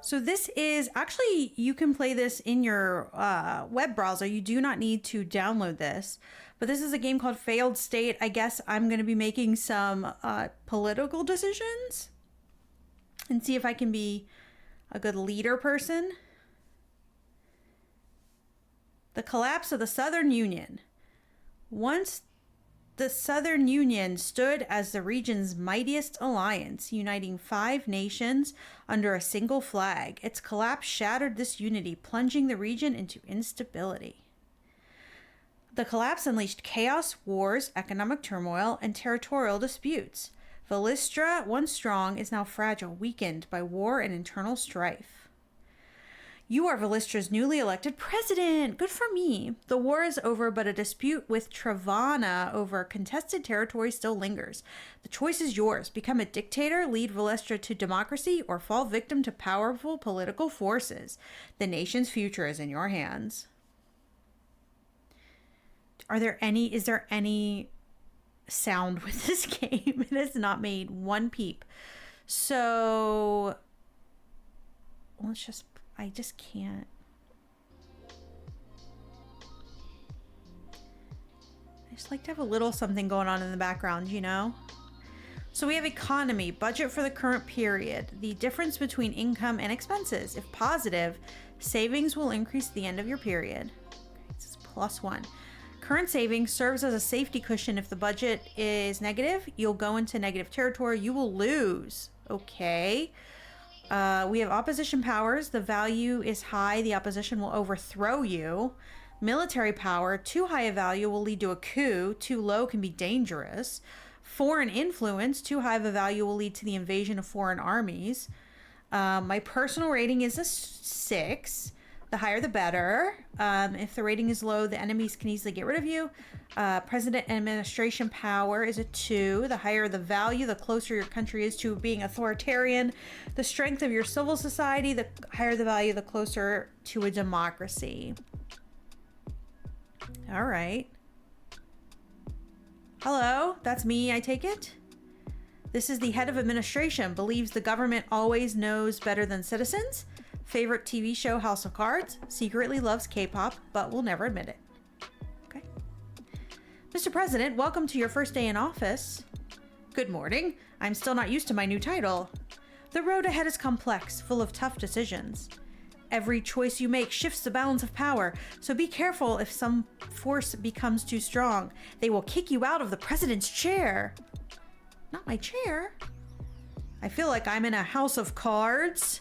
So this is actually, you can play this in your web browser. You do not need to download this. But this is a game called Failed State. I guess I'm going to be making some political decisions and see if I can be a good leader person. The collapse of the Southern Union. Once the Southern Union stood as the region's mightiest alliance, uniting 5 nations under a single flag. Its collapse shattered this unity, plunging the region into instability. The collapse unleashed chaos, wars, economic turmoil, and territorial disputes. Velistra, once strong, is now fragile, weakened by war and internal strife. You are Velistra's newly elected president. Good for me. The war is over, but a dispute with Travana over contested territory still lingers. The choice is yours. Become a dictator, lead Velistra to democracy, or fall victim to powerful political forces. The nation's future is in your hands. Is there any sound with this game? It has not made one peep. So I just can't. I just like to have a little something going on in the background, you know? So we have economy, budget for the current period, the difference between income and expenses. If positive, savings will increase at the end of your period. Okay, this is +1. Current savings serves as a safety cushion. If the budget is negative, you'll go into negative territory. You will lose. Okay. We have opposition powers. The value is high. The opposition will overthrow you. Military power. Too high a value will lead to a coup. Too low can be dangerous. Foreign influence. Too high of a value will lead to the invasion of foreign armies. My personal rating is a 6. The higher the better. If the rating is low, the enemies can easily get rid of you. President and administration power is a 2. The higher the value, the closer your country is to being authoritarian. The strength of your civil society, the higher the value, the closer to a democracy. All right. Hello, that's me, I take it? This is the head of administration, believes the government always knows better than citizens. Favorite TV show, House of Cards. Secretly loves K-pop, but will never admit it. Okay. Mr. President, welcome to your first day in office. Good morning. I'm still not used to my new title. The road ahead is complex, full of tough decisions. Every choice you make shifts the balance of power, so be careful if some force becomes too strong. They will kick you out of the president's chair. Not my chair. I feel like I'm in a house of cards.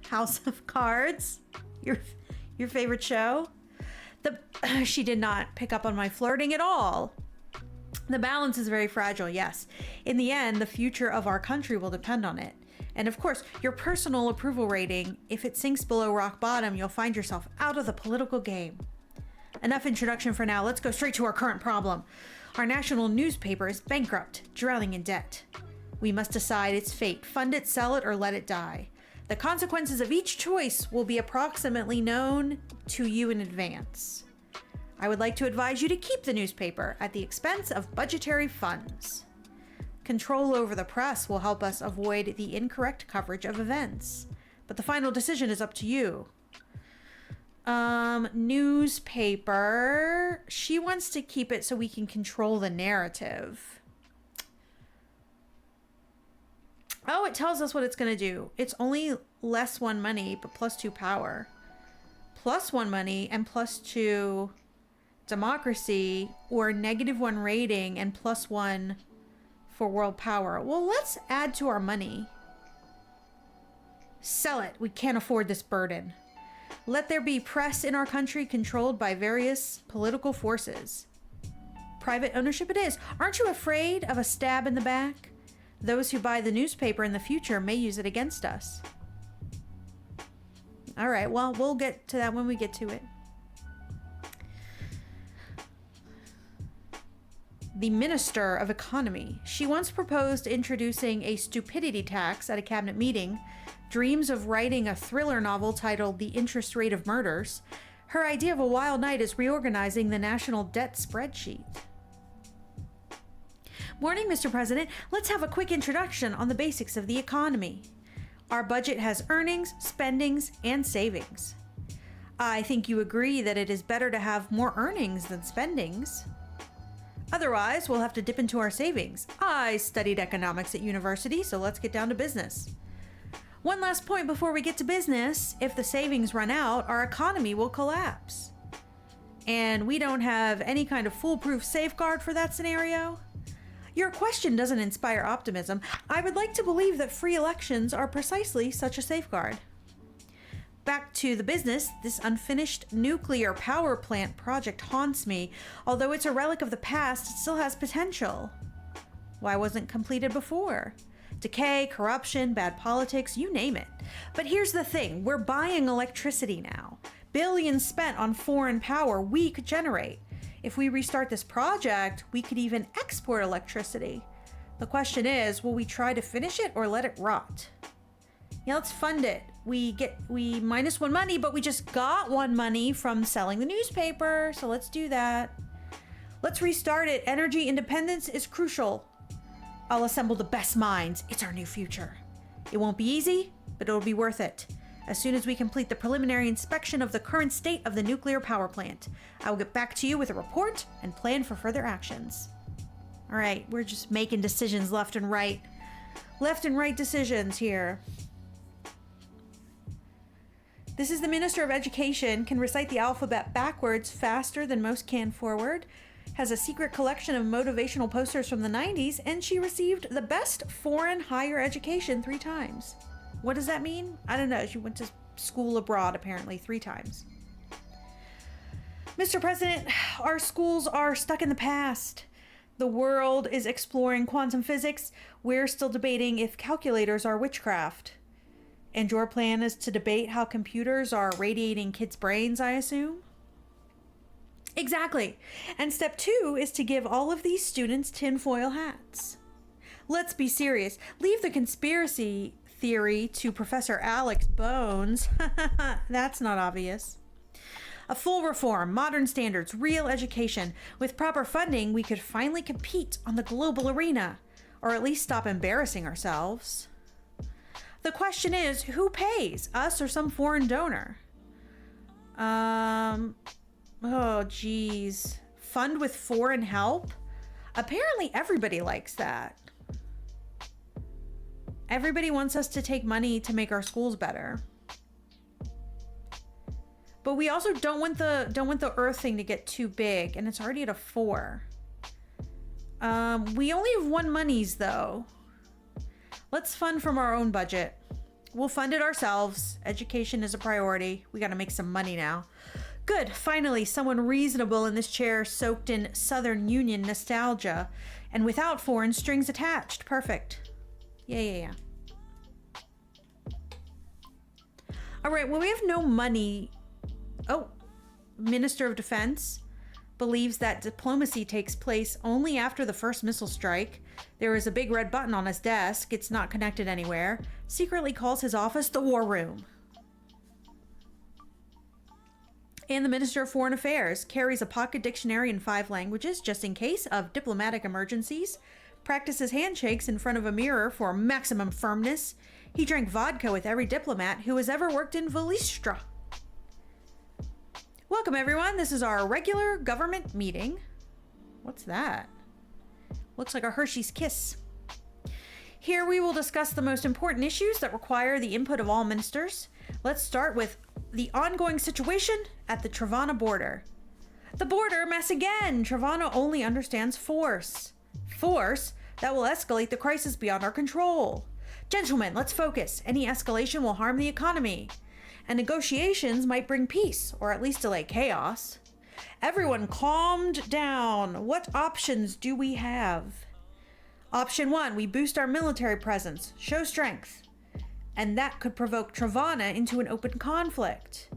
House of Cards, your favorite show. She did not pick up on my flirting at all. The balance is very fragile, yes. In the end, the future of our country will depend on it. And of course, your personal approval rating, if it sinks below rock bottom, you'll find yourself out of the political game. Enough introduction for now. Let's go straight to our current problem. Our national newspaper is bankrupt, drowning in debt. We must decide its fate, fund it, sell it, or let it die. The consequences of each choice will be approximately known to you in advance. I would like to advise you to keep the newspaper at the expense of budgetary funds. Control over the press will help us avoid the incorrect coverage of events, but the final decision is up to you. Newspaper. She wants to keep it so we can control the narrative. Oh, it tells us what it's going to do. It's only +1 money, but +2 power. +1 money and +2 democracy, or -1 rating and +1 for world power. Well, let's add to our money. Sell it. We can't afford this burden. Let there be press in our country controlled by various political forces. Private ownership it is. Aren't you afraid of a stab in the back? Those who buy the newspaper in the future may use it against us. All right, well, we'll get to that when we get to it. The Minister of Economy. She once proposed introducing a stupidity tax at a cabinet meeting, dreams of writing a thriller novel titled The Interest Rate of Murders. Her idea of a wild night is reorganizing the national debt spreadsheet. Morning, Mr. President. Let's have a quick introduction on the basics of the economy. Our budget has earnings, spendings, and savings. I think you agree that it is better to have more earnings than spendings. Otherwise, we'll have to dip into our savings. I studied economics at university, so let's get down to business. One last point before we get to business. If the savings run out, our economy will collapse. And we don't have any kind of foolproof safeguard for that scenario. Your question doesn't inspire optimism. I would like to believe that free elections are precisely such a safeguard. Back to the business, this unfinished nuclear power plant project haunts me. Although it's a relic of the past, it still has potential. Why wasn't it completed before? Decay, corruption, bad politics, you name it. But here's the thing, we're buying electricity now. Billions spent on foreign power we could generate. If we restart this project, we could even export electricity. The question is, will we try to finish it or let it rot? Yeah, let's fund it. We minus one money, but we just got one money from selling the newspaper, so let's do that. Let's restart it. Energy independence is crucial. I'll assemble the best minds. It's our new future. It won't be easy, but it'll be worth it. As soon as we complete the preliminary inspection of the current state of the nuclear power plant, I will get back to you with a report and plan for further actions. All right, we're just making decisions left and right. Left and right decisions here. This is the Minister of Education, can recite the alphabet backwards faster than most can forward, has a secret collection of motivational posters from the 90s, and she received the best foreign higher education 3 times. What does that mean? I don't know. She went to school abroad apparently 3 times. Mr. President, our schools are stuck in the past. The world is exploring quantum physics. We're still debating if calculators are witchcraft. And your plan is to debate how computers are radiating kids' brains, I assume? Exactly. And step 2 is to give all of these students tinfoil hats. Let's be serious. Leave the conspiracy theory to Professor Alex Bones. That's not obvious. A full reform, modern standards, real education. With proper funding, we could finally compete on the global arena, or at least stop embarrassing ourselves. The question is, who pays? Us or some foreign donor? Oh geez. Fund with foreign help? Apparently everybody likes that. Everybody wants us to take money to make our schools better. But we also don't want the Earth thing to get too big, and it's already at a 4. We only have 1 monies though. Let's fund from our own budget. We'll fund it ourselves. Education is a priority. We gotta make some money now. Good, finally, someone reasonable in this chair soaked in Southern Union nostalgia and without foreign strings attached. Perfect. Yeah. All right, well, we have no money. Oh, Minister of Defense believes that diplomacy takes place only after the first missile strike. There is a big red button on his desk. It's not connected anywhere. Secretly calls his office the War Room. And the Minister of Foreign Affairs carries a pocket dictionary in 5 languages just in case of diplomatic emergencies. Practices handshakes in front of a mirror for maximum firmness. He drank vodka with every diplomat who has ever worked in Volistra. Welcome everyone, this is our regular government meeting. What's that? Looks like a Hershey's Kiss. Here we will discuss the most important issues that require the input of all ministers. Let's start with the ongoing situation at the Travana border. The border mess again! Travana only understands force. Force that will escalate the crisis beyond our control. Gentlemen, let's focus. Any escalation will harm the economy. And negotiations might bring peace, or at least delay chaos. Everyone calmed down. What options do we have? Option 1, we boost our military presence, show strength. And that could provoke Travana into an open conflict.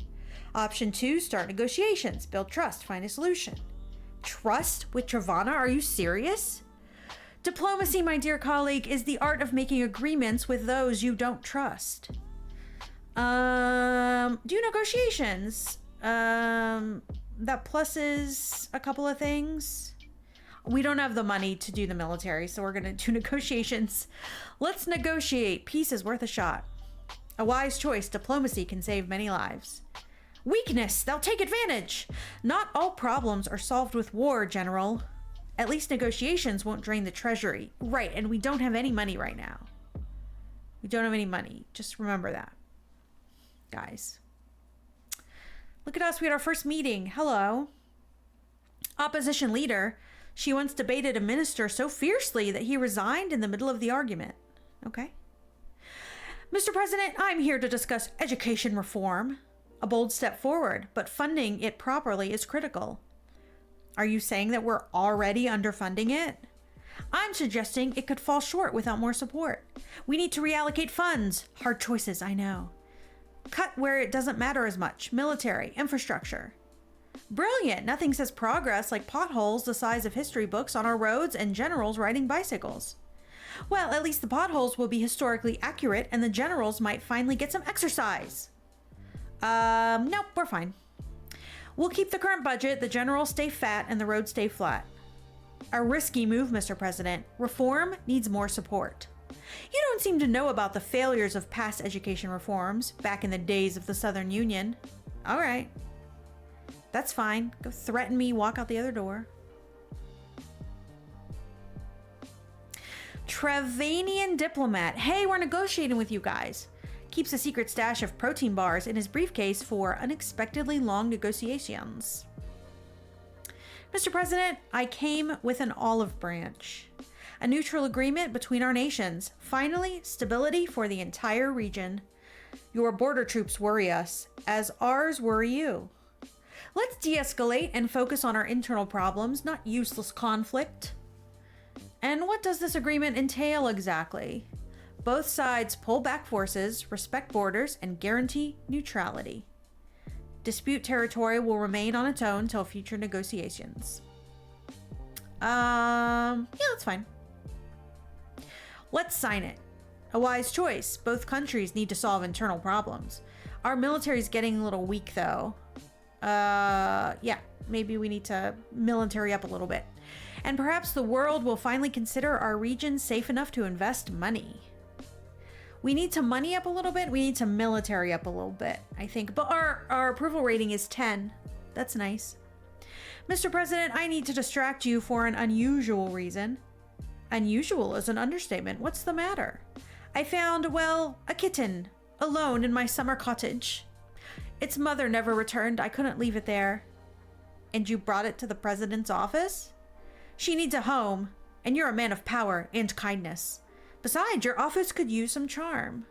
Option 2, start negotiations, build trust, find a solution. Trust with Travana? Are you serious? Diplomacy, my dear colleague, is the art of making agreements with those you don't trust. Do negotiations. That pluses a couple of things. We don't have the money to do the military, so we're gonna do negotiations. Let's negotiate. Peace is worth a shot. A wise choice. Diplomacy can save many lives. Weakness. They'll take advantage. Not all problems are solved with war, General. At least negotiations won't drain the treasury. Right, and we don't have any money right now. We don't have any money. Just remember that. Guys. Look at us. We had our first meeting. Hello. Opposition leader. She once debated a minister so fiercely that he resigned in the middle of the argument. Okay. Mr. President, I'm here to discuss education reform. A bold step forward, but funding it properly is critical. Are you saying that we're already underfunding it? I'm suggesting it could fall short without more support. We need to reallocate funds. Hard choices, I know. Cut where it doesn't matter as much. Military, infrastructure. Brilliant. Nothing says progress like potholes the size of history books on our roads and generals riding bicycles. Well, at least the potholes will be historically accurate and the generals might finally get some exercise. Nope, we're fine. We'll keep the current budget, the generals stay fat, and the roads stay flat. A risky move, Mr. President. Reform needs more support. You don't seem to know about the failures of past education reforms back in the days of the Southern Union. All right. That's fine. Go threaten me, walk out the other door. Trevanian diplomat. Hey, we're negotiating with you guys. Keeps a secret stash of protein bars in his briefcase for unexpectedly long negotiations. Mr. President, I came with an olive branch. A neutral agreement between our nations. Finally, stability for the entire region. Your border troops worry us, as ours worry you. Let's de-escalate and focus on our internal problems, not useless conflict. And what does this agreement entail exactly? Both sides pull back forces, respect borders, and guarantee neutrality. Dispute territory will remain on its own till future negotiations. Yeah, that's fine. Let's sign it. A wise choice. Both countries need to solve internal problems. Our military's getting a little weak, though. Yeah, maybe we need to military up a little bit. And perhaps the world will finally consider our region safe enough to invest money. We need to money up a little bit. We need to military up a little bit, I think. But our approval rating is 10. That's nice. Mr. President, I need to distract you for an unusual reason. Unusual is an understatement. What's the matter? I found, well, a kitten alone in my summer cottage. Its mother never returned. I couldn't leave it there. And you brought it to the president's office? She needs a home, and you're a man of power and kindness. Besides, your office could use some charm.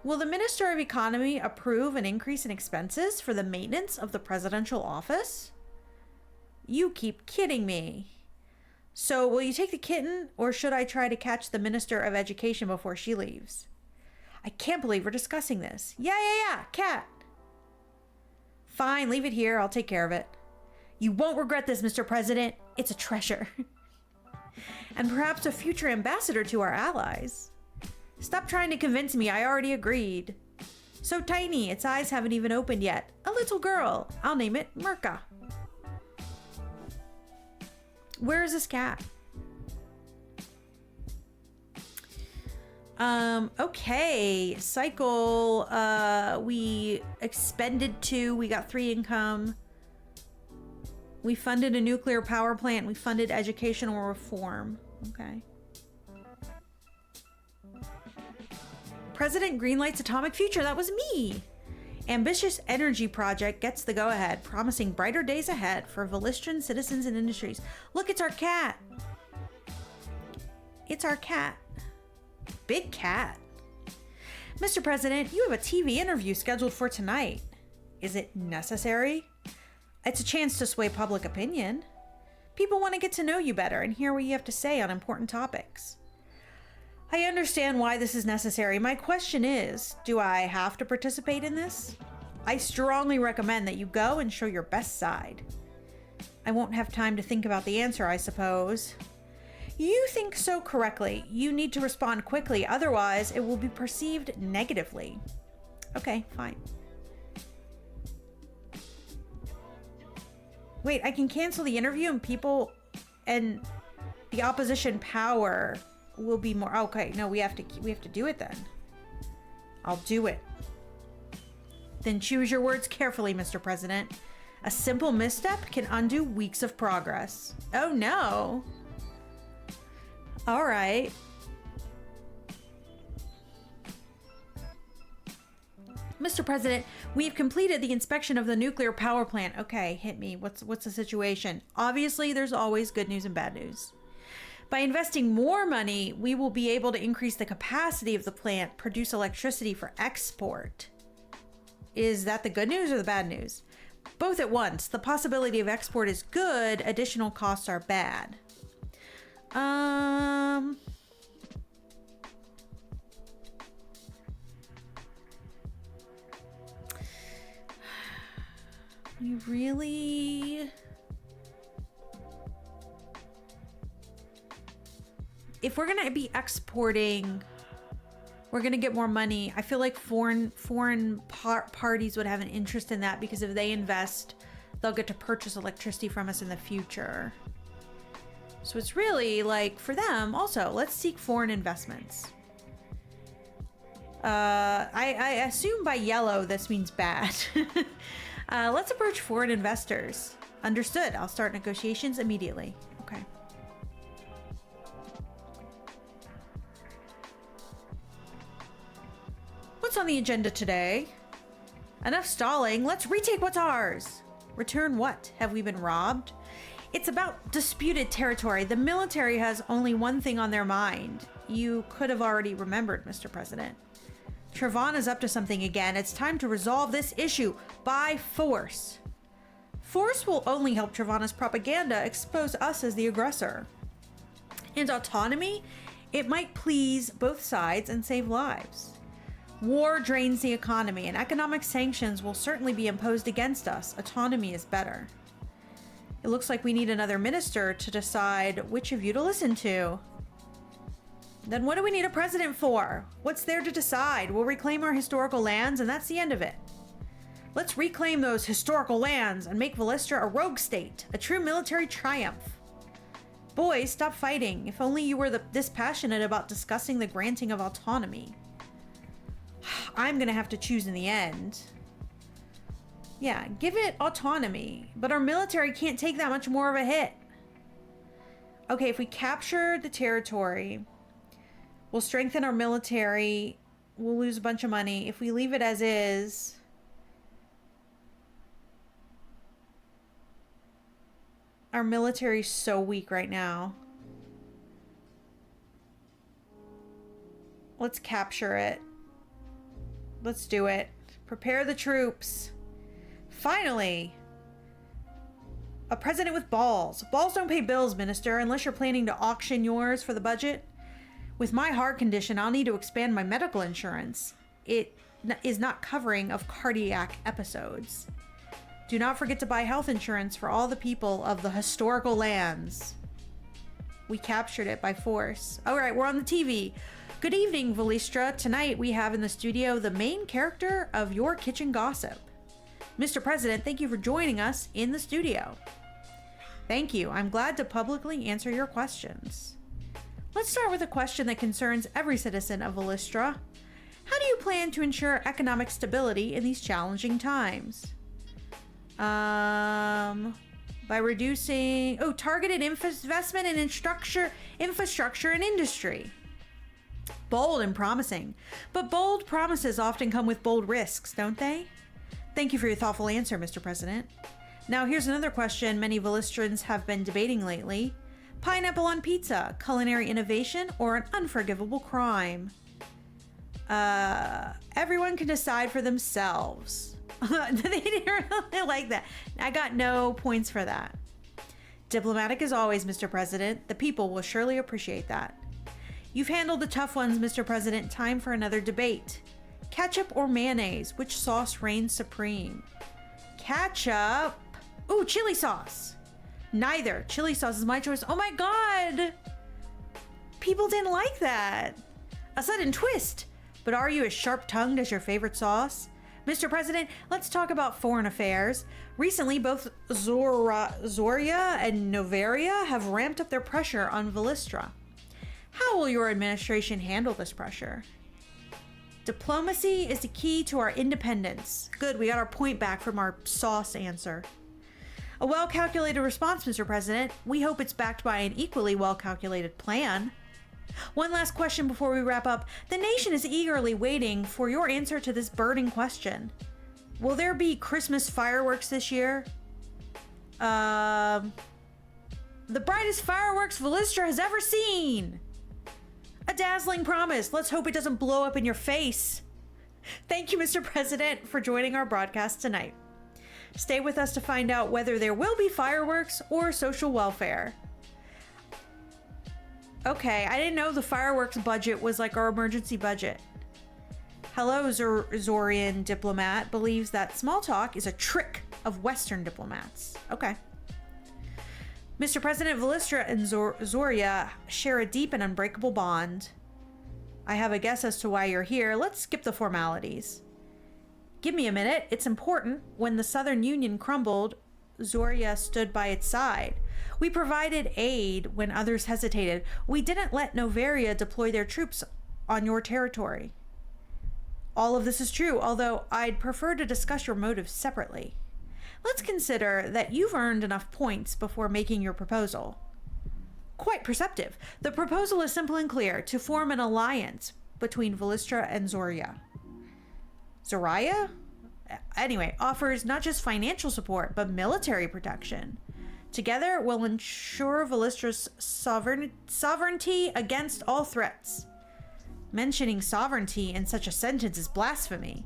Will the Minister of Economy approve an increase in expenses for the maintenance of the presidential office? You keep kidding me. So, will you take the kitten, or should I try to catch the Minister of Education before she leaves? I can't believe we're discussing this. Yeah, cat. Fine, leave it here. I'll take care of it. You won't regret this, Mr. President. It's a treasure. And perhaps a future ambassador to our allies. Stop trying to convince me. I already agreed. So tiny, its eyes haven't even opened yet. A little girl. I'll name it Mirka. Where is this cat? Okay. Cycle. We expended 2. We got 3 income. We funded a nuclear power plant. We funded educational reform. Okay. President greenlights atomic future. That was me. Ambitious energy project gets the go-ahead, promising brighter days ahead for Valistran citizens and industries. Look, it's our cat. It's our cat. Big cat. Mr. President, you have a TV interview scheduled for tonight. Is it necessary? It's a chance to sway public opinion. People want to get to know you better and hear what you have to say on important topics. I understand why this is necessary. My question is, do I have to participate in this? I strongly recommend that you go and show your best side. I won't have time to think about the answer, I suppose. You think so correctly. You need to respond quickly, otherwise it will be perceived negatively. Okay, fine. Wait, I can cancel the interview and people and the opposition power will be more. Okay, no, we have to do it then. I'll do it. Then choose your words carefully, Mr. President. A simple misstep can undo weeks of progress. Oh no. All right. Mr. President, we've completed the inspection of the nuclear power plant. Okay, hit me. What's the situation? Obviously, there's always good news and bad news. By investing more money, we will be able to increase the capacity of the plant, produce electricity for export. Is that the good news or the bad news? Both at once. The possibility of export is good, additional costs are bad. We really... If we're going to be exporting, we're going to get more money. I feel like foreign parties would have an interest in that, because if they invest, they'll get to purchase electricity from us in the future. So it's really like for them also, let's seek foreign investments. I assume by yellow, this means bad. Let's approach foreign investors. Understood. I'll start negotiations immediately. Okay. What's on the agenda today? Enough stalling. Let's retake what's ours. Return what? Have we been robbed? It's about disputed territory. The military has only one thing on their mind. You could have already remembered, Mr. President. Travana's up to something again. It's time to resolve this issue by force. Force will only help Travana's propaganda expose us as the aggressor. And autonomy? It might please both sides and save lives. War drains the economy, and economic sanctions will certainly be imposed against us. Autonomy is better. It looks like we need another minister to decide which of you to listen to. Then what do we need a president for? What's there to decide? We'll reclaim our historical lands, and that's the end of it. Let's reclaim those historical lands and make Velistra a rogue state, a true military triumph. Boys, stop fighting. If only you were this passionate about discussing the granting of autonomy. I'm gonna have to choose in the end. Yeah, give it autonomy, but our military can't take that much more of a hit. Okay, if we capture the territory, we'll strengthen our military. We'll lose a bunch of money. If we leave it as is, our military's so weak right now. Let's capture it. Let's do it. Prepare the troops. Finally! A president with balls. Balls don't pay bills, Minister, unless you're planning to auction yours for the budget. With my heart condition, I'll need to expand my medical insurance. It is not covering of cardiac episodes. Do not forget to buy health insurance for all the people of the historical lands. We captured it by force. All right, we're on the TV. Good evening, Velistra. Tonight we have in the studio the main character of Your Kitchen Gossip. Mr. President, thank you for joining us in the studio. Thank you. I'm glad to publicly answer your questions. Let's start with a question that concerns every citizen of Velistra. How do you plan to ensure economic stability in these challenging times? By reducing... targeted investment in infrastructure and industry. Bold and promising. But bold promises often come with bold risks, don't they? Thank you for your thoughtful answer, Mr. President. Now here's another question many Velistrans have been debating lately. Pineapple on pizza, culinary innovation, or an unforgivable crime? Everyone can decide for themselves. They didn't really like that. I got no points for that. Diplomatic as always, Mr. President. The people will surely appreciate that. You've handled the tough ones, Mr. President. Time for another debate. Ketchup or mayonnaise? Which sauce reigns supreme? Ketchup. Ooh, chili sauce. Neither. Chili sauce is my choice. Oh my God. People didn't like that. A sudden twist. But are you as sharp-tongued as your favorite sauce? Mr. President, let's talk about foreign affairs. Recently, both Zoria and Novaria have ramped up their pressure on Velistra. How will your administration handle this pressure? Diplomacy is the key to our independence. Good, we got our point back from our sauce answer. A well-calculated response, Mr. President. We hope it's backed by an equally well-calculated plan. One last question before we wrap up. The nation is eagerly waiting for your answer to this burning question. Will there be Christmas fireworks this year? The brightest fireworks Velistra has ever seen. A dazzling promise. Let's hope it doesn't blow up in your face. Thank you, Mr. President, for joining our broadcast tonight. Stay with us to find out whether there will be fireworks or social welfare. Okay, I didn't know the fireworks budget was like our emergency budget. Hello, Zorian diplomat believes that small talk is a trick of Western diplomats. Okay. Mr. President, Velistra and Zoria share a deep and unbreakable bond. I have a guess as to why you're here. Let's skip the formalities. Give me a minute. It's important. When the Southern Union crumbled, Zoria stood by its side. We provided aid when others hesitated. We didn't let Novaria deploy their troops on your territory. All of this is true, although I'd prefer to discuss your motives separately. Let's consider that you've earned enough points before making your proposal. Quite perceptive. The proposal is simple and clear: to form an alliance between Velistra and Zoria. Zoria? Anyway, offers not just financial support, but military protection. Together, we'll ensure Velistra's sovereignty against all threats. Mentioning sovereignty in such a sentence is blasphemy.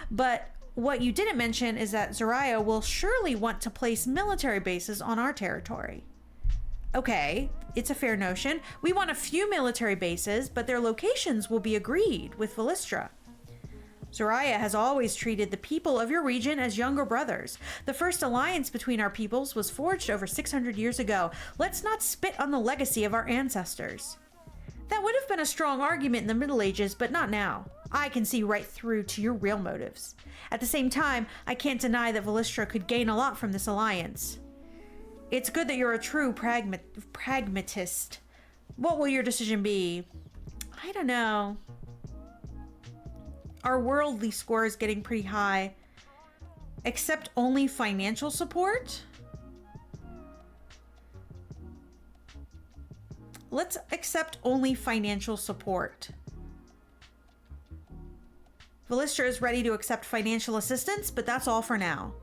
But what you didn't mention is that Zoria will surely want to place military bases on our territory. Okay, it's a fair notion. We want a few military bases, but their locations will be agreed with Velistra. Zoria has always treated the people of your region as younger brothers. The first alliance between our peoples was forged over 600 years ago. Let's not spit on the legacy of our ancestors. That would have been a strong argument in the Middle Ages, but not now. I can see right through to your real motives. At the same time, I can't deny that Velistra could gain a lot from this alliance. It's good that you're a true pragmatist. What will your decision be? I don't know. Our worldly score is getting pretty high. Accept only financial support? Let's accept only financial support. Velistra is ready to accept financial assistance, but that's all for now.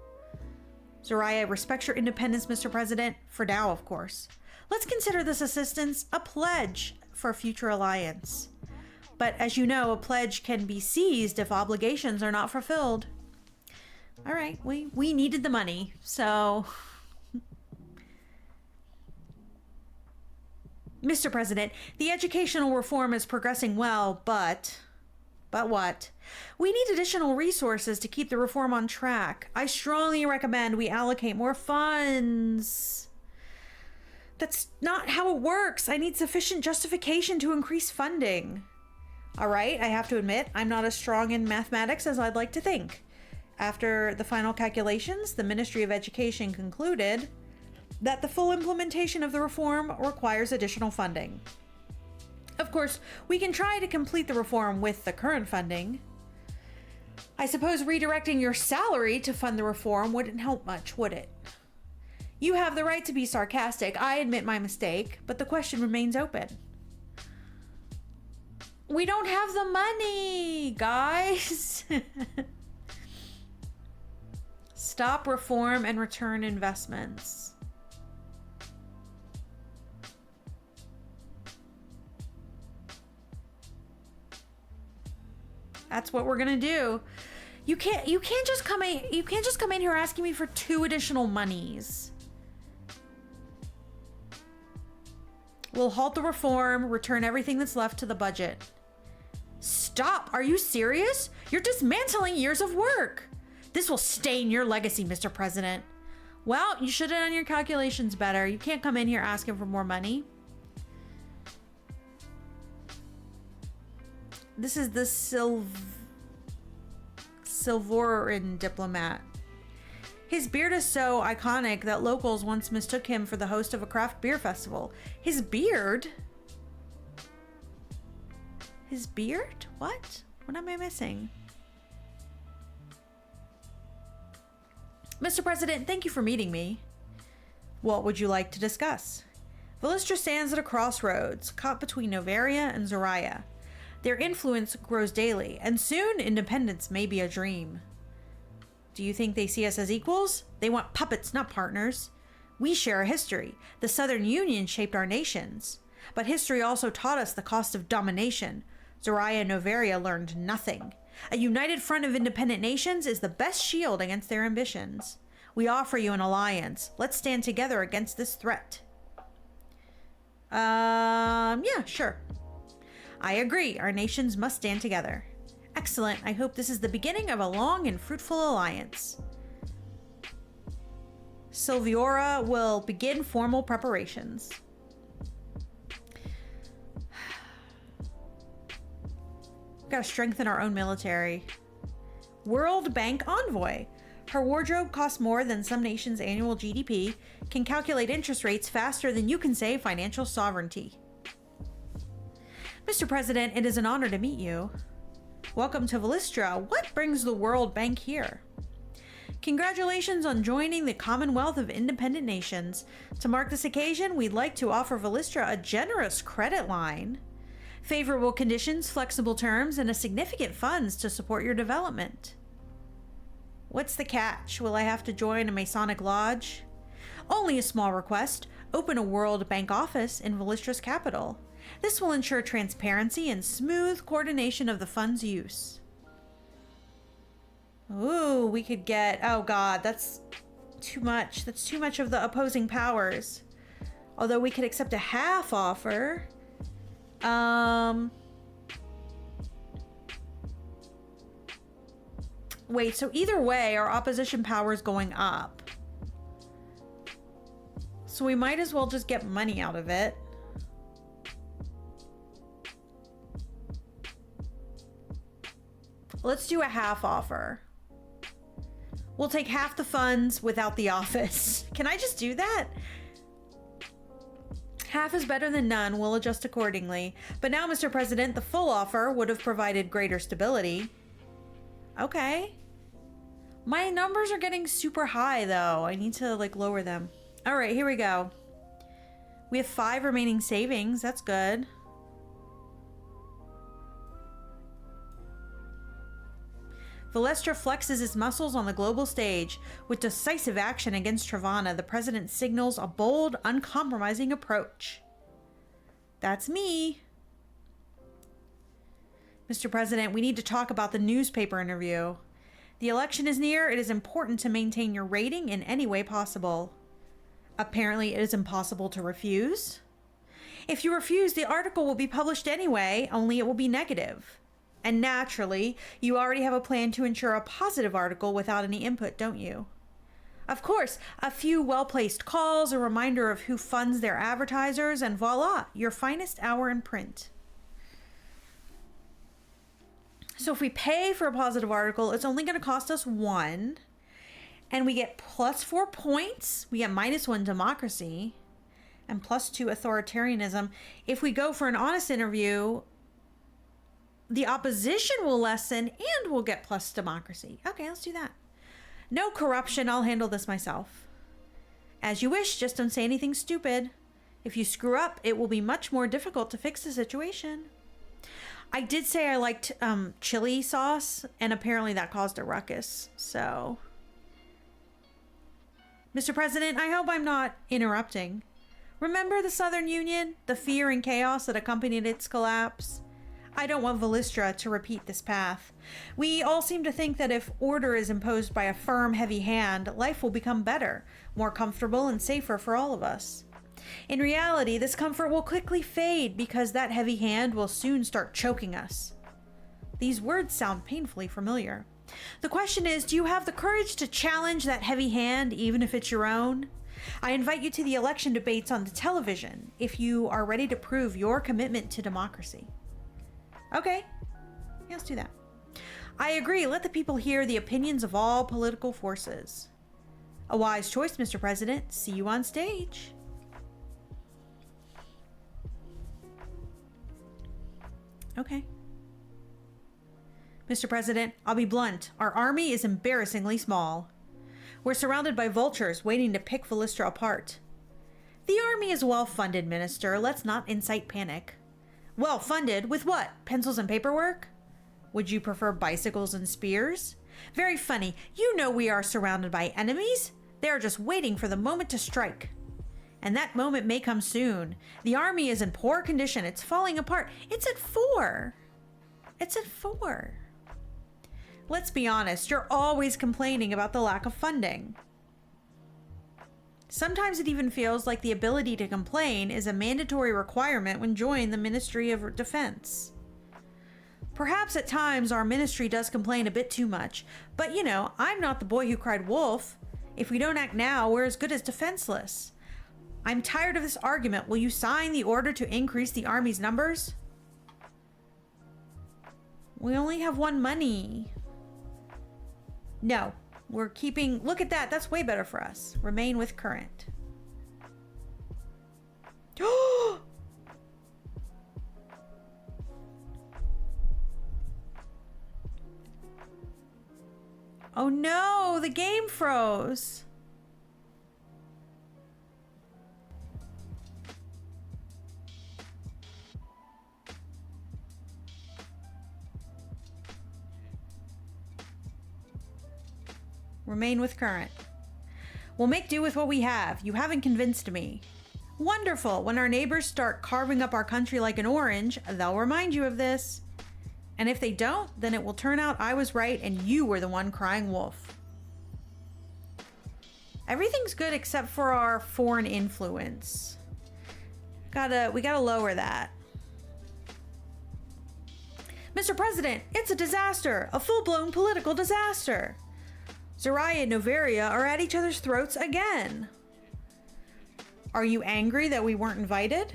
Zoria respects your independence, Mr. President. For now, of course. Let's consider this assistance a pledge for a future alliance. But as you know, a pledge can be seized if obligations are not fulfilled. All right, we needed the money, so... Mr. President, the educational reform is progressing well, but what? We need additional resources to keep the reform on track. I strongly recommend we allocate more funds. That's not how it works. I need sufficient justification to increase funding. All right, I have to admit, I'm not as strong in mathematics as I'd like to think. After the final calculations, the Ministry of Education concluded that the full implementation of the reform requires additional funding. Of course, we can try to complete the reform with the current funding. I suppose redirecting your salary to fund the reform wouldn't help much, would it? You have the right to be sarcastic. I admit my mistake, but the question remains open. We don't have the money, guys. Stop reform and return investments. That's what we're gonna do. You can't just come in here asking me for 2 additional monies. We'll halt the reform, return everything that's left to the budget. Stop! Are you serious? You're dismantling years of work. This will stain your legacy, Mr. President. Well, you should have done your calculations better. You can't come in here asking for more money. This is the Silvoran diplomat. His beard is so iconic that locals once mistook him for the host of a craft beer festival. His beard? His beard? What? What am I missing? Mr. President, thank you for meeting me. What would you like to discuss? Velistra stands at a crossroads, caught between Novaria and Zoraya. Their influence grows daily, and soon independence may be a dream. Do you think they see us as equals? They want puppets, not partners. We share a history. The Southern Union shaped our nations. But history also taught us the cost of domination. Zoraya and Novaria learned nothing. A united front of independent nations is the best shield against their ambitions. We offer you an alliance. Let's stand together against this threat. Yeah, sure. I agree. Our nations must stand together. Excellent. I hope this is the beginning of a long and fruitful alliance. Silviora will begin formal preparations. Gotta strengthen our own military. World Bank envoy. Her wardrobe costs more than some nations' annual GDP, can calculate interest rates faster than you can say financial sovereignty. Mr. President, it is an honor to meet you. Welcome to Velistra. What brings the World Bank here? Congratulations on joining the Commonwealth of Independent Nations. To mark this occasion, we'd like to offer Velistra a generous credit line. Favorable conditions, flexible terms, and a significant funds to support your development. What's the catch? Will I have to join a Masonic lodge? Only a small request. Open a World Bank office in Velistra's capital. This will ensure transparency and smooth coordination of the fund's use. Ooh, we could get... Oh god, that's too much. That's too much of the opposing powers. Although we could accept a half offer. Wait, so either way, our opposition power is going up. So we might as well just get money out of it. Let's do a half offer. We'll take half the funds without the office. Can I just do that? Half is better than none. We'll adjust accordingly. But now, Mr. President, the full offer would have provided greater stability. Okay. My numbers are getting super high, though. I need to, like, lower them. All right, here we go. We have 5 remaining savings. That's good. Velistra flexes its muscles on the global stage. With decisive action against Travana, the president signals a bold, uncompromising approach. That's me. Mr. President, we need to talk about the newspaper interview. The election is near. It is important to maintain your rating in any way possible. Apparently, it is impossible to refuse. If you refuse, the article will be published anyway, only it will be negative. And naturally, you already have a plan to ensure a positive article without any input, don't you? Of course, a few well-placed calls, a reminder of who funds their advertisers, and voila, your finest hour in print. So if we pay for a positive article, it's only going to cost us 1. And we get +4 points. We get -1 democracy and +2 authoritarianism. If we go for an honest interview, the opposition will lessen and we'll get plus democracy. Okay, let's do that. No corruption. I'll handle this myself. As you wish, just don't say anything stupid. If you screw up, it will be much more difficult to fix the situation. I did say I liked chili sauce, and apparently that caused a ruckus, so... Mr. President, I hope I'm not interrupting. Remember the Southern Union? The fear and chaos that accompanied its collapse? I don't want Velistra to repeat this path. We all seem to think that if order is imposed by a firm, heavy hand, life will become better, more comfortable and safer for all of us. In reality, this comfort will quickly fade because that heavy hand will soon start choking us. These words sound painfully familiar. The question is, do you have the courage to challenge that heavy hand, even if it's your own? I invite you to the election debates on the television if you are ready to prove your commitment to democracy. Okay, yeah, let's do that. I agree. Let the people hear the opinions of all political forces. A wise choice, Mr. President. See you on stage. Okay. Mr. President, I'll be blunt. Our army is embarrassingly small. We're surrounded by vultures waiting to pick Villistra apart. The army is well-funded, Minister. Let's not incite panic. Well-funded? With what? Pencils and paperwork? Would you prefer bicycles and spears? Very funny. You know we are surrounded by enemies. They are just waiting for the moment to strike. And that moment may come soon. The army is in poor condition. It's falling apart. It's at 4. It's at 4. Let's be honest. You're always complaining about the lack of funding. Sometimes it even feels like the ability to complain is a mandatory requirement when joining the Ministry of Defense. Perhaps at times our ministry does complain a bit too much, but you know, I'm not the boy who cried wolf. If we don't act now, we're as good as defenseless. I'm tired of this argument. Will you sign the order to increase the army's numbers? We only have 1 money. No, we're keeping... Look at that. That's way better for us. Remain with current. Oh no, the game froze. Remain with current. We'll make do with what we have. You haven't convinced me. Wonderful. When our neighbors start carving up our country like an orange, they'll remind you of this. And if they don't, then it will turn out I was right and you were the one crying wolf. Everything's good except for our foreign influence. We gotta lower that. Mr. President, it's a disaster. A full-blown political disaster. Zoraya and Noveria are at each other's throats again. Are you angry that we weren't invited?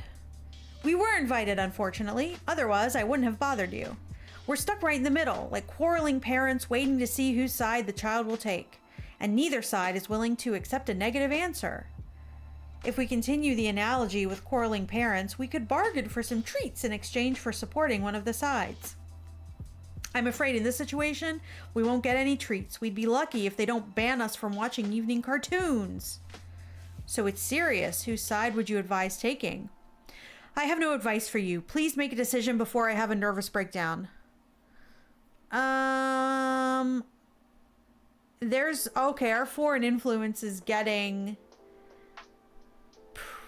We were invited, unfortunately. Otherwise, I wouldn't have bothered you. We're stuck right in the middle, like quarreling parents waiting to see whose side the child will take. And neither side is willing to accept a negative answer. If we continue the analogy with quarreling parents, we could bargain for some treats in exchange for supporting one of the sides. I'm afraid in this situation, we won't get any treats. We'd be lucky if they don't ban us from watching evening cartoons. So it's serious. Whose side would you advise taking? I have no advice for you. Please make a decision before I have a nervous breakdown. Okay, our foreign influence is getting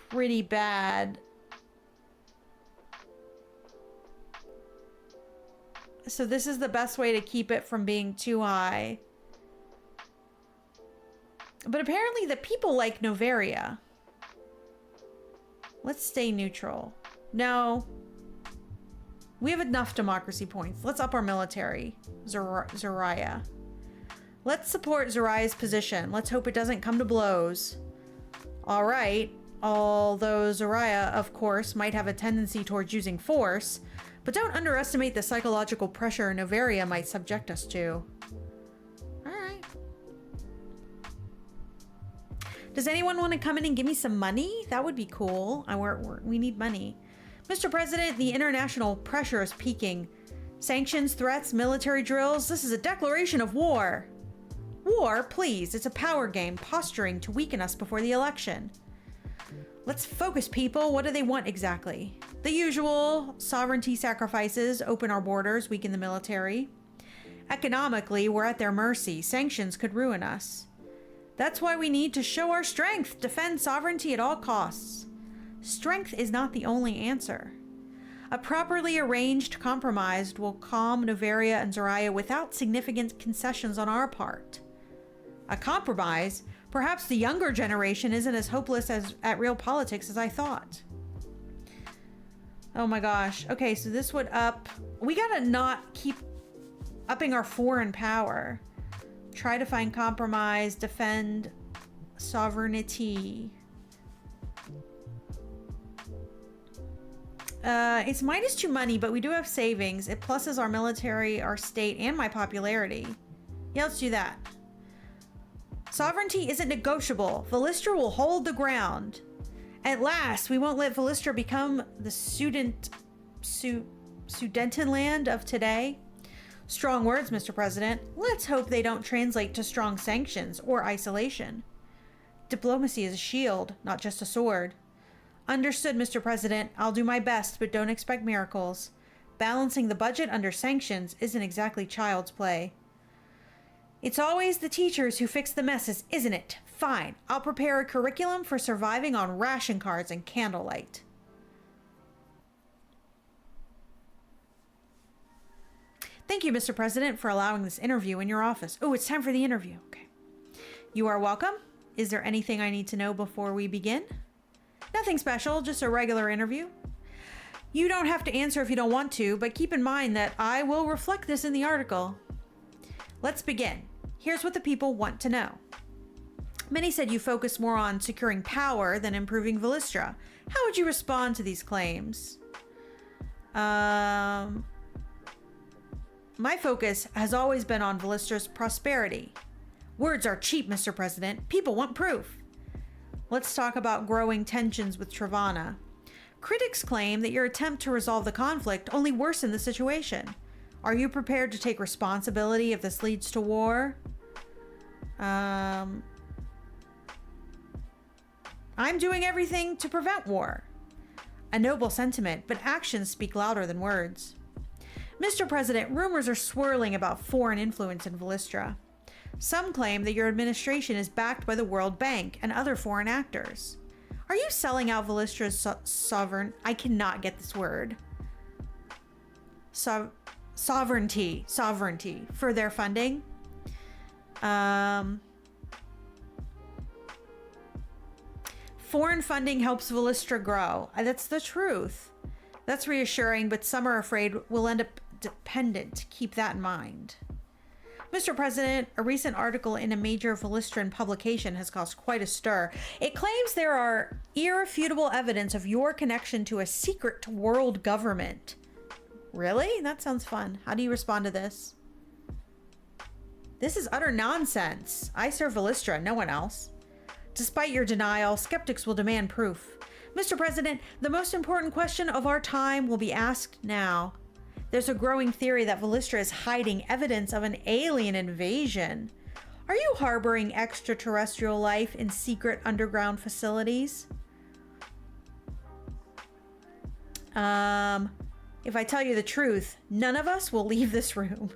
pretty bad. So this is the best way to keep it from being too high. But apparently the people like Noveria. Let's stay neutral. No. We have enough democracy points. Let's up our military. Zoraya. Let's support Zoraya's position. Let's hope it doesn't come to blows. All right. Although Zoraya, of course, might have a tendency towards using force, but don't underestimate the psychological pressure Noveria might subject us to. All right. Does anyone want to come in and give me some money? That would be cool. We need money. Mr. President, the international pressure is peaking. Sanctions, threats, military drills. This is a declaration of war. War, please. It's a power game, posturing to weaken us before the election. Let's focus, people. What do they want exactly? The usual sovereignty sacrifices, open our borders, weaken the military. Economically, we're at their mercy. Sanctions could ruin us. That's why we need to show our strength, defend sovereignty at all costs. Strength is not the only answer. A properly arranged compromise will calm Noveria and Zoraya without significant concessions on our part. A compromise? Perhaps the younger generation isn't as hopeless at real politics as I thought. Oh my gosh. Okay, so this would up... We gotta not keep upping our foreign power. Try to find compromise, defend sovereignty. It's -2 money, but we do have savings. It pluses our military, our state, and my popularity. Yeah, let's do that. Sovereignty isn't negotiable. Villistra will hold the ground. At last, we won't let Villistra become the Sudetenland of today. Strong words, Mr. President. Let's hope they don't translate to strong sanctions or isolation. Diplomacy is a shield, not just a sword. Understood, Mr. President. I'll do my best, but don't expect miracles. Balancing the budget under sanctions isn't exactly child's play. It's always the teachers who fix the messes, isn't it? Fine. I'll prepare a curriculum for surviving on ration cards and candlelight. Thank you, Mr. President, for allowing this interview in your office. Oh, it's time for the interview. Okay. You are welcome. Is there anything I need to know before we begin? Nothing special, just a regular interview. You don't have to answer if you don't want to, but keep in mind that I will reflect this in the article. Let's begin. Here's what the people want to know. Many said you focus more on securing power than improving Villistra. How would you respond to these claims? My focus has always been on Villistra's prosperity. Words are cheap, Mr. President. People want proof. Let's talk about growing tensions with Travana. Critics claim that your attempt to resolve the conflict only worsened the situation. Are you prepared to take responsibility if this leads to war? I'm doing everything to prevent war. A noble sentiment, but actions speak louder than words. Mr. President, rumors are swirling about foreign influence in Villistra. Some claim that your administration is backed by the World Bank and other foreign actors. Are you selling out Villistra's sovereign... I cannot get this word. Sovereignty for their funding? Foreign funding helps Villistra grow. That's the truth. That's reassuring, but some are afraid we'll end up dependent. Keep that in mind. Mr. President, a recent article in a major Villistran publication has caused quite a stir. It claims there are irrefutable evidence of your connection to a secret world government. Really? That sounds fun. How do you respond to this? This is utter nonsense. I serve Villistra, no one else. Despite your denial, skeptics will demand proof. Mr. President, the most important question of our time will be asked now. There's a growing theory that Villistra is hiding evidence of an alien invasion. Are you harboring extraterrestrial life in secret underground facilities? If I tell you the truth, none of us will leave this room.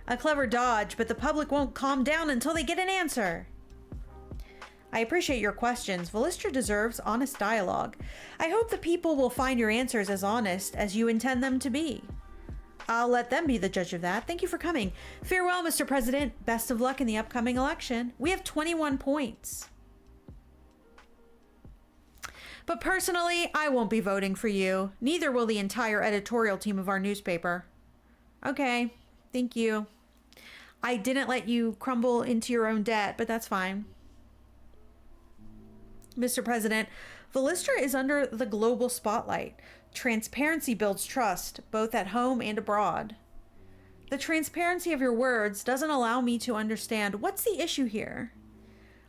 A clever dodge, but the public won't calm down until they get an answer. I appreciate your questions. Villistra deserves honest dialogue. I hope the people will find your answers as honest as you intend them to be. I'll let them be the judge of that. Thank you for coming. Farewell, Mr. President. Best of luck in the upcoming election. We have 21 points. But personally, I won't be voting for you. Neither will the entire editorial team of our newspaper. Okay, thank you. I didn't let you crumble into your own debt, but that's fine. Mr. President, Villistra is under the global spotlight. Transparency builds trust, both at home and abroad. The transparency of your words doesn't allow me to understand what's the issue here.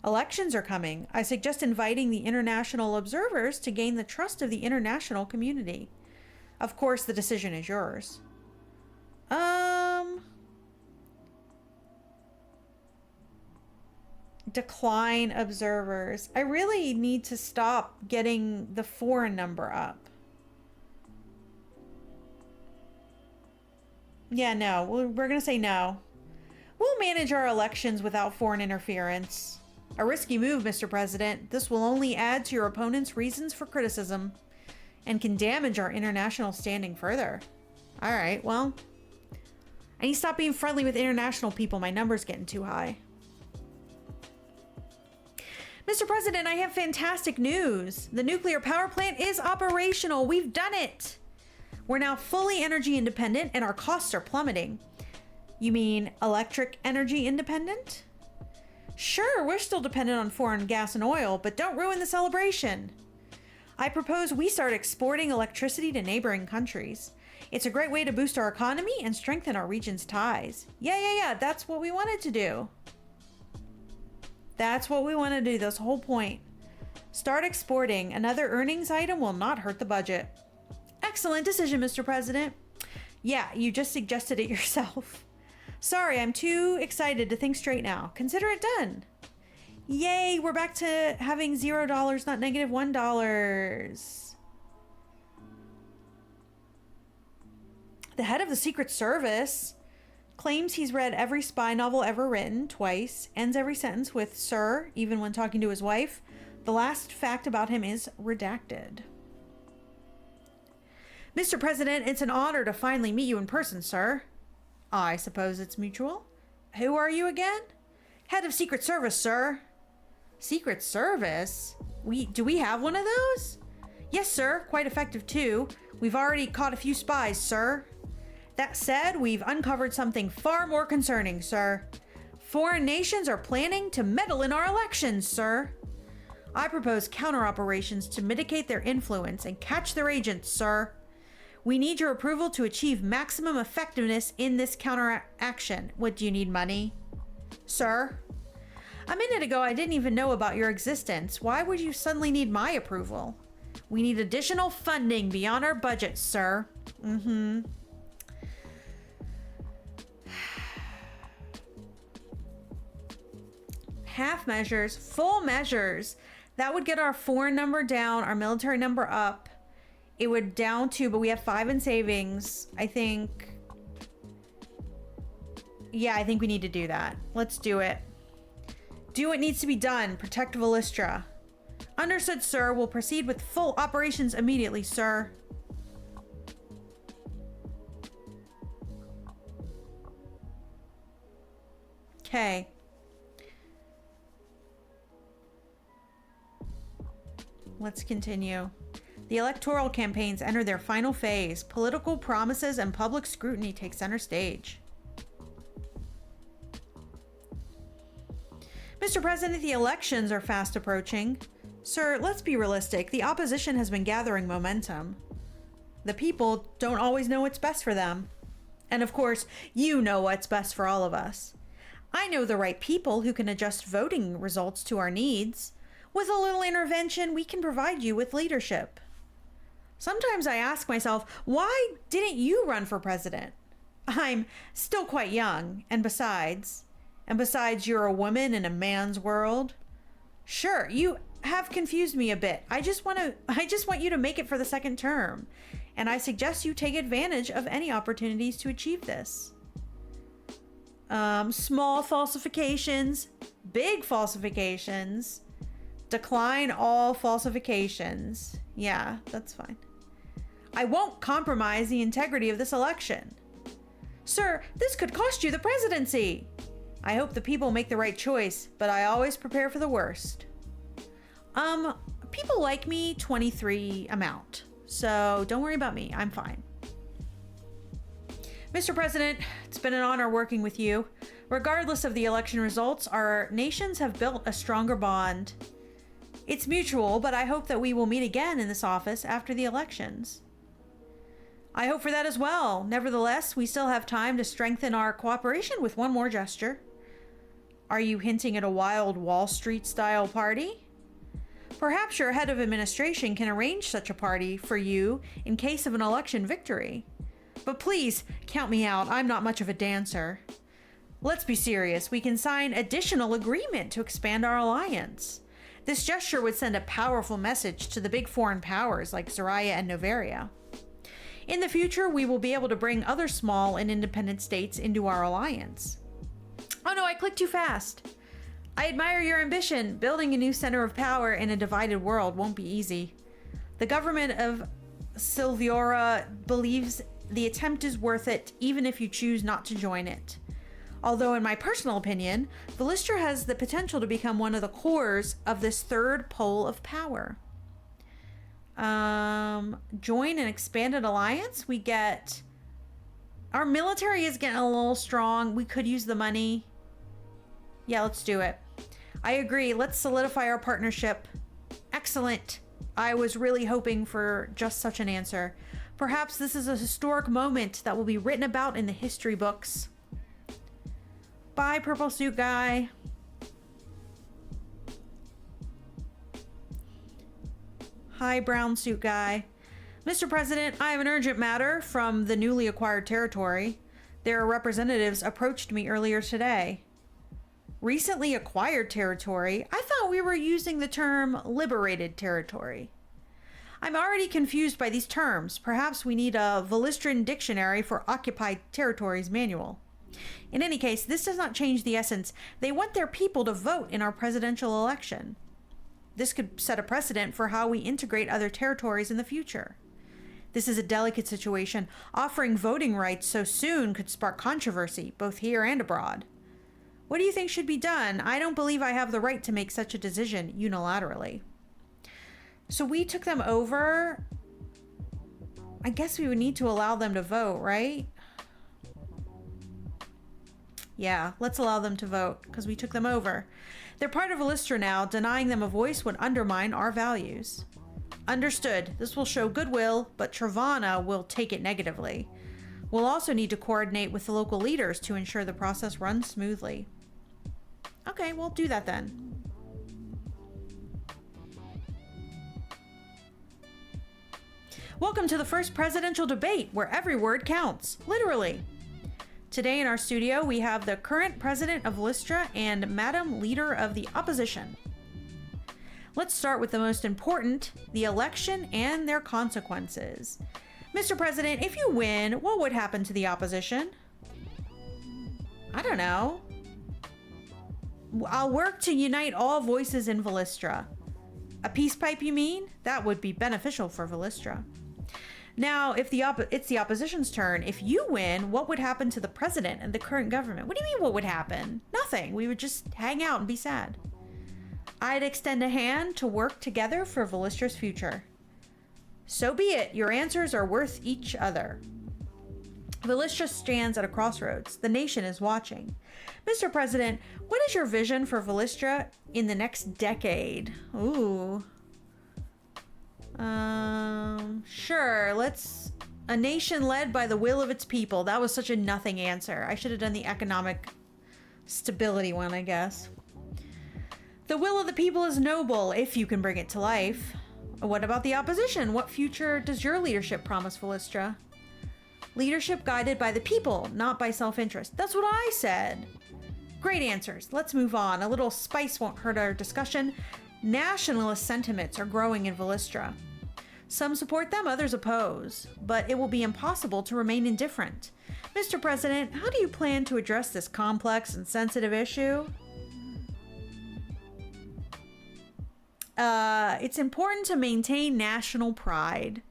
Elections are coming. I suggest inviting the international observers to gain the trust of the international community. Of course, the decision is yours. Decline observers. I really need to stop getting the foreign number up. Yeah, no. We're going to say no. We'll manage our elections without foreign interference. A risky move, Mr. President. This will only add to your opponent's reasons for criticism and can damage our international standing further. All right, well, I need to stop being friendly with international people. My number's getting too high. Mr. President, I have fantastic news. The nuclear power plant is operational. We've done it. We're now fully energy independent and our costs are plummeting. You mean electric energy independent? Sure, we're still dependent on foreign gas and oil, but don't ruin the celebration. I propose we start exporting electricity to neighboring countries. It's a great way to boost our economy and strengthen our region's ties. Yeah, that's what we wanted to do. That's what we want to do, this whole point. Start exporting. Another earnings item will not hurt the budget. Excellent decision, Mr. President. Yeah, you just suggested it yourself. Sorry, I'm too excited to think straight now. Consider it done. Yay, we're back to having $0, not negative $1. The head of the Secret Service claims he's read every spy novel ever written twice, ends every sentence with "sir," even when talking to his wife. The last fact about him is redacted. Mr. President, it's an honor to finally meet you in person, sir. I suppose it's mutual. Who are you again? Head of Secret Service, sir. Secret Service? Do we have one of those? Yes, sir. Quite effective, too. We've already caught a few spies, sir. That said, we've uncovered something far more concerning, sir. Foreign nations are planning to meddle in our elections, sir. I propose counter-operations to mitigate their influence and catch their agents, sir. We need your approval to achieve maximum effectiveness in this counteraction. What, do you need money? Sir? A minute ago, I didn't even know about your existence. Why would you suddenly need my approval? We need additional funding beyond our budget, sir. Half measures, full measures. That would get our foreign number down, our military number up. It would down 2, but we have 5 in savings. I think we need to do that. Let's do it. Do what needs to be done. Protect Villistra. Understood, sir. We'll proceed with full operations immediately, sir. Okay. Let's continue. The electoral campaigns enter their final phase. Political promises and public scrutiny take center stage. Mr. President, the elections are fast approaching. Sir, let's be realistic. The opposition has been gathering momentum. The people don't always know what's best for them. And of course, you know what's best for all of us. I know the right people who can adjust voting results to our needs. With a little intervention, we can provide you with leadership. Sometimes I ask myself, why didn't you run for president? I'm still quite young, and besides, you're a woman in a man's world. Sure, you have confused me a bit. I just want you to make it for the second term, and I suggest you take advantage of any opportunities to achieve this. Small falsifications, big falsifications. Decline all falsifications. Yeah, that's fine. I won't compromise the integrity of this election. Sir, this could cost you the presidency. I hope the people make the right choice, but I always prepare for the worst. People like me 23 amount, so don't worry about me. I'm fine. Mr. President, it's been an honor working with you. Regardless of the election results, our nations have built a stronger bond. It's mutual, but I hope that we will meet again in this office after the elections. I hope for that as well. Nevertheless, we still have time to strengthen our cooperation with one more gesture. Are you hinting at a wild Wall Street style party? Perhaps your head of administration can arrange such a party for you in case of an election victory. But please, count me out. I'm not much of a dancer. Let's be serious. We can sign additional agreement to expand our alliance. This gesture would send a powerful message to the big foreign powers like Zaraya and Novaria. In the future, we will be able to bring other small and independent states into our alliance. Oh no, I clicked too fast. I admire your ambition. Building a new center of power in a divided world won't be easy. The government of Silviora believes the attempt is worth it, even if you choose not to join it. Although in my personal opinion, Villistra has the potential to become one of the cores of this third pole of power. Join an expanded alliance. We get... Our military is getting a little strong. We could use the money. Yeah, let's do it. I agree. Let's solidify our partnership. Excellent. I was really hoping for just such an answer. Perhaps this is a historic moment that will be written about in the history books. Bye, purple suit guy. Hi, brown suit guy. Mr. President, I have an urgent matter from the newly acquired territory. Their representatives approached me earlier today. Recently acquired territory? I thought we were using the term liberated territory. I'm already confused by these terms. Perhaps we need a Velistran dictionary for occupied territories manual. In any case, this does not change the essence. They want their people to vote in our presidential election. This could set a precedent for how we integrate other territories in the future. This is a delicate situation. Offering voting rights so soon could spark controversy, both here and abroad. What do you think should be done? I don't believe I have the right to make such a decision unilaterally. So we took them over. I guess we would need to allow them to vote, right? Yeah, let's allow them to vote because we took them over. They're part of Velistra now. Denying them a voice would undermine our values. Understood. This will show goodwill, but Travana will take it negatively. We'll also need to coordinate with the local leaders to ensure the process runs smoothly. Okay, we'll do that then. Welcome to the first presidential debate where every word counts, literally. Today in our studio, we have the current president of Velistra and Madam Leader of the Opposition. Let's start with the most important, the election and their consequences. Mr. President, if you win, what would happen to the opposition? I don't know. I'll work to unite all voices in Velistra. A peace pipe, you mean? That would be beneficial for Velistra. Now, if it's the opposition's turn, if you win, what would happen to the president and the current government? What do you mean what would happen? Nothing. We would just hang out and be sad. I'd extend a hand to work together for Velistra's future. So be it. Your answers are worth each other. Velistra stands at a crossroads. The nation is watching. Mr. President, what is your vision for Velistra in the next decade? Ooh. Sure. A nation led by the will of its people. That was such a nothing answer. I should have done the economic stability one, I guess. The will of the people is noble if you can bring it to life. What about the opposition? What future does your leadership promise Velistra? Leadership guided by the people, not by self-interest. That's what I said. Great answers. Let's move on. A little spice won't hurt our discussion. Nationalist sentiments are growing in Velistra. Some support them, others oppose. But it will be impossible to remain indifferent. Mr. President, how do you plan to address this complex and sensitive issue? It's important to maintain national pride.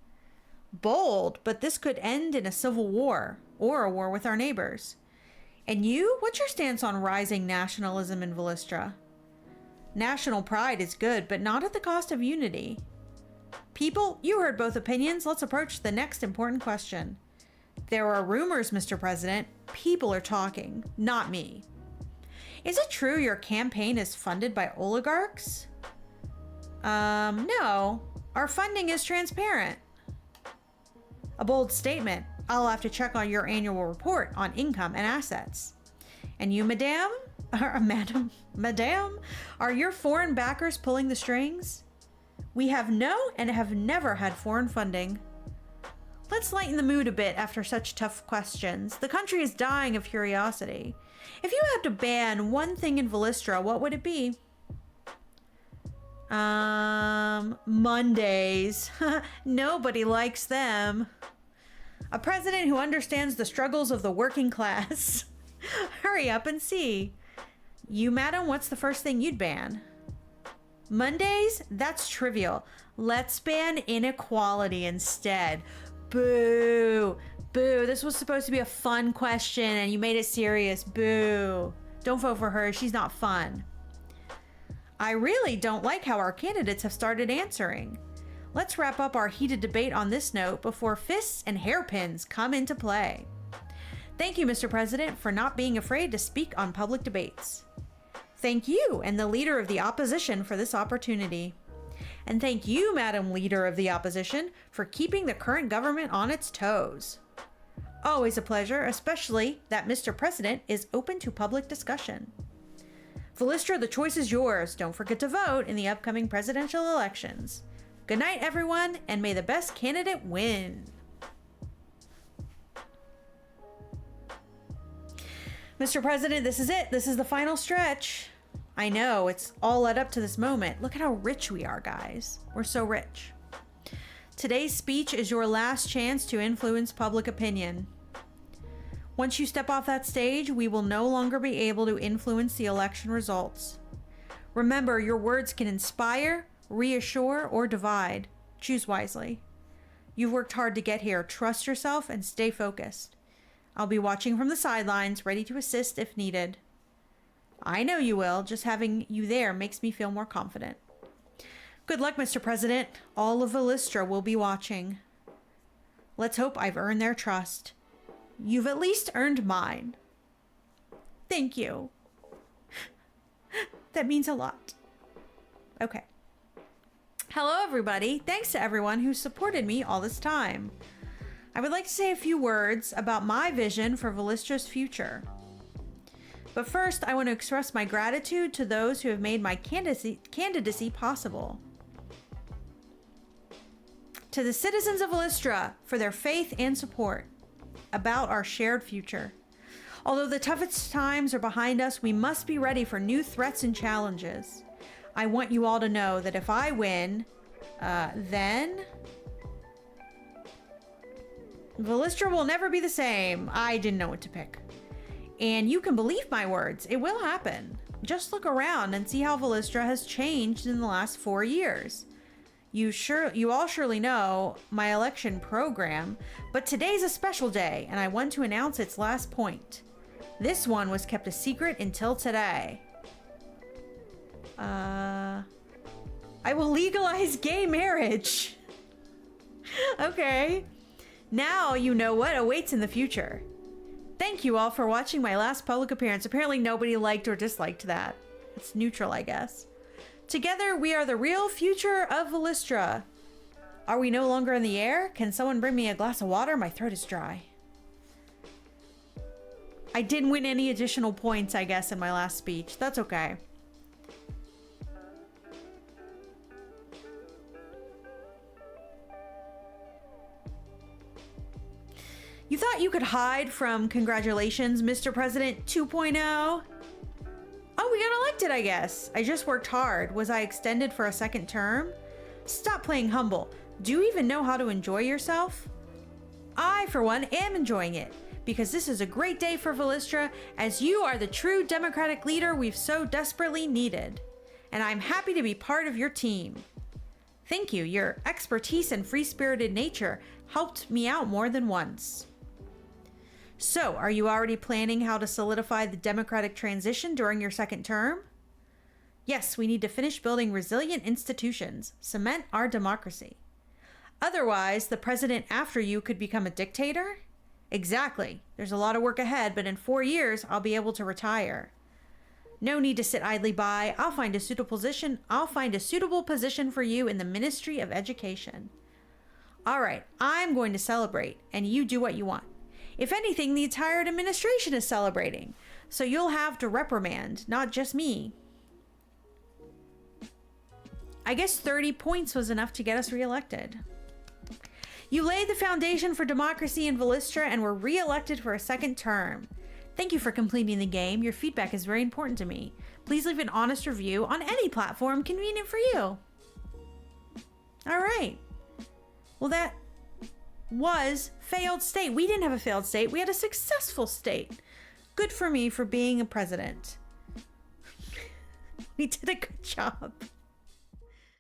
Bold, but this could end in a civil war or a war with our neighbors. And you? What's your stance on rising nationalism in Velistra? National pride is good, but not at the cost of unity. People, you heard both opinions. Let's approach the next important question. There are rumors, Mr. President. People are talking, not me. Is it true your campaign is funded by oligarchs? No. Our funding is transparent. A bold statement. I'll have to check on your annual report on income and assets. And you, madame? Madame? Are your foreign backers pulling the strings? We have no and have never had foreign funding. Let's lighten the mood a bit after such tough questions. The country is dying of curiosity. If you had to ban one thing in Velistra, what would it be? Mondays. Nobody likes them. A president who understands the struggles of the working class. Hurry up and see. You, madam, what's the first thing you'd ban? Mondays? That's trivial. Let's ban inequality instead. Boo. Boo. This was supposed to be a fun question and you made it serious. Boo. Don't vote for her. She's not fun. I really don't like how our candidates have started answering. Let's wrap up our heated debate on this note before fists and hairpins come into play. Thank you, Mr. President, for not being afraid to speak on public debates. Thank you and the Leader of the Opposition for this opportunity. And thank you, Madam Leader of the Opposition, for keeping the current government on its toes. Always a pleasure, especially that Mr. President is open to public discussion. Velistra, the choice is yours. Don't forget to vote in the upcoming presidential elections. Good night, everyone, and may the best candidate win. Mr. President, this is it. This is the final stretch. I know, it's all led up to this moment. Look at how rich we are, guys. We're so rich. Today's speech is your last chance to influence public opinion. Once you step off that stage, we will no longer be able to influence the election results. Remember, your words can inspire, reassure, or divide. Choose wisely. You've worked hard to get here. Trust yourself and stay focused. I'll be watching from the sidelines, ready to assist if needed. I know you will. Just having you there makes me feel more confident. Good luck, Mr. President. All of Villistra will be watching. Let's hope I've earned their trust. You've at least earned mine. Thank you. That means a lot. Okay. Hello, everybody. Thanks to everyone who supported me all this time. I would like to say a few words about my vision for Villistra's future. But first, I want to express my gratitude to those who have made my candidacy possible. To the citizens of Villistra for their faith and support about our shared future. Although the toughest times are behind us, we must be ready for new threats and challenges. I want you all to know that if I win, then Villistra will never be the same. I didn't know what to pick. And you can believe my words. It will happen. Just look around and see how Villistra has changed in the last 4 years. You all surely know my election program, but today's a special day, and I want to announce its last point. This one was kept a secret until today. I will legalize gay marriage. Okay. Now you know what awaits in the future. Thank you all for watching my last public appearance. Apparently nobody liked or disliked that. It's neutral, I guess. Together, we are the real future of Villistra. Are we no longer in the air? Can someone bring me a glass of water? My throat is dry. I didn't win any additional points, I guess, in my last speech. That's okay. You thought you could hide from congratulations, Mr. President 2.0? Oh, we got elected, I guess. I just worked hard. Was I extended for a second term? Stop playing humble. Do you even know how to enjoy yourself? I, for one, am enjoying it because this is a great day for Villistra as you are the true democratic leader we've so desperately needed. And I'm happy to be part of your team. Thank you. Your expertise and free-spirited nature helped me out more than once. So, are you already planning how to solidify the democratic transition during your second term? Yes, we need to finish building resilient institutions, cement our democracy. Otherwise, the president after you could become a dictator? Exactly. There's a lot of work ahead, but in 4 years, I'll be able to retire. No need to sit idly by. I'll find a suitable position for you in the Ministry of Education. All right, I'm going to celebrate, and you do what you want. If anything, the entire administration is celebrating, so you'll have to reprimand, not just me. I guess 30 points was enough to get us reelected. You laid the foundation for democracy in Villistra and were reelected for a second term. Thank you for completing the game. Your feedback is very important to me. Please leave an honest review on any platform convenient for you. All right. Well, that was failed state. We didn't have a failed state. We had a successful state. Good for me for being a president. We did a good job.